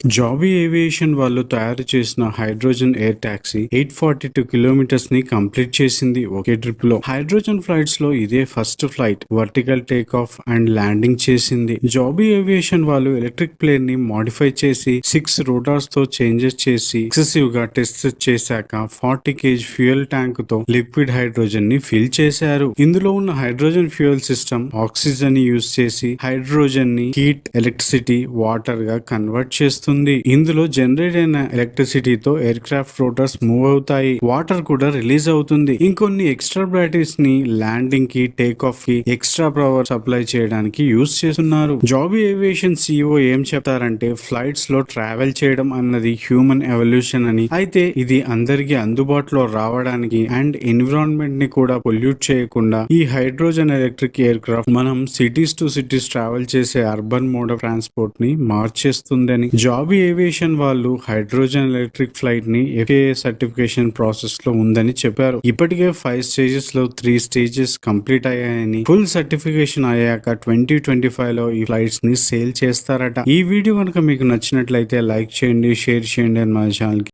జాబీ aviation వాళ్ళు తయారు చేసిన హైడ్రోజన్ ఎయిర్ టాక్సీ 842 కిలోమీటర్స్ ని కంప్లీట్ చేసింది ఒకే ట్రిప్ లో. హైడ్రోజన్ ఫ్లైట్స్ లో ఇదే first flight. Vertical take off and landing చేసింది. జాబీ ఏవియేషన్ వాళ్ళు ఎలక్ట్రిక్ ప్లేన్ ని మాడిఫై చేసి 6 రోటార్స్ తో చేంజెస్ చేసి ఎక్సెసివ్ గా టెస్ట్ చేశాక 40 kg ఫ్యూయల్ ట్యాంక్ తో లిక్విడ్ హైడ్రోజన్ ని ఫిల్ చేశారు. ఇందులో ఉన్న హైడ్రోజన్ ఫ్యూయల్ సిస్టమ్ ఆక్సిజన్ ని యూజ్ చేసి హైడ్రోజన్ ని హీట్, ఎలక్ట్రిసిటీ, వాటర్ గా కన్వర్ట్ చేస్తుంది. ఇందులో జనరేట్ అయిన ఎలక్ట్రిసిటీతో ఎయిర్ క్రాఫ్ట్ రోటర్స్ మూవ్ అవుతాయి. వాటర్ కూడా రిలీజ్ అవుతుంది. ఇంకొన్ని ఎక్స్ట్రా బ్యాటరీస్ ని ల్యాండింగ్ కి, టేక్ ఆఫ్ కి ఎక్స్ట్రా పవర్ సప్లై చేయడానికి యూజ్ చేస్తున్నారు. జాబీ ఏవియేషన్ CEO ఏం చెప్తారంటే, ఫ్లైట్స్ లో ట్రావెల్ చేయడం అన్నది హ్యూమన్ ఎవల్యూషన్ అని, అయితే ఇది అందరికీ అందుబాటులో రావడానికి అండ్ ఎన్విరాన్మెంట్ ని కూడా పొల్యూట్ చేయకుండా ఈ హైడ్రోజన్ ఎలక్ట్రిక్ ఎయిర్ క్రాఫ్ట్ మనం సిటీస్ టు సిటీస్ ట్రావెల్ చేసే అర్బన్ మోడ్ ఆఫ్ ట్రాన్స్పోర్ట్ ని మార్చేస్తుందని. జాబీ ఏవియేషన్ వాళ్ళు హైడ్రోజన్ ఎలక్ట్రిక్ ఫ్లైట్ ని FAA సర్టిఫికేషన్ ప్రాసెస్ లో ఉందని చెప్పారు. ఇప్పటికే 5 స్టేజెస్ లో 3 స్టేజెస్ కంప్లీట్ అయ్యాయని, ఫుల్ సర్టిఫికేషన్ అయ్యాక 2025 లో ఈ ఫ్లైట్స్ ని సేల్ చేస్తారట. ఈ వీడియో కనుక మీకు నచ్చినట్లయితే లైక్ చేయండి, షేర్ చేయండి అండ్ మన ఛానల్ కి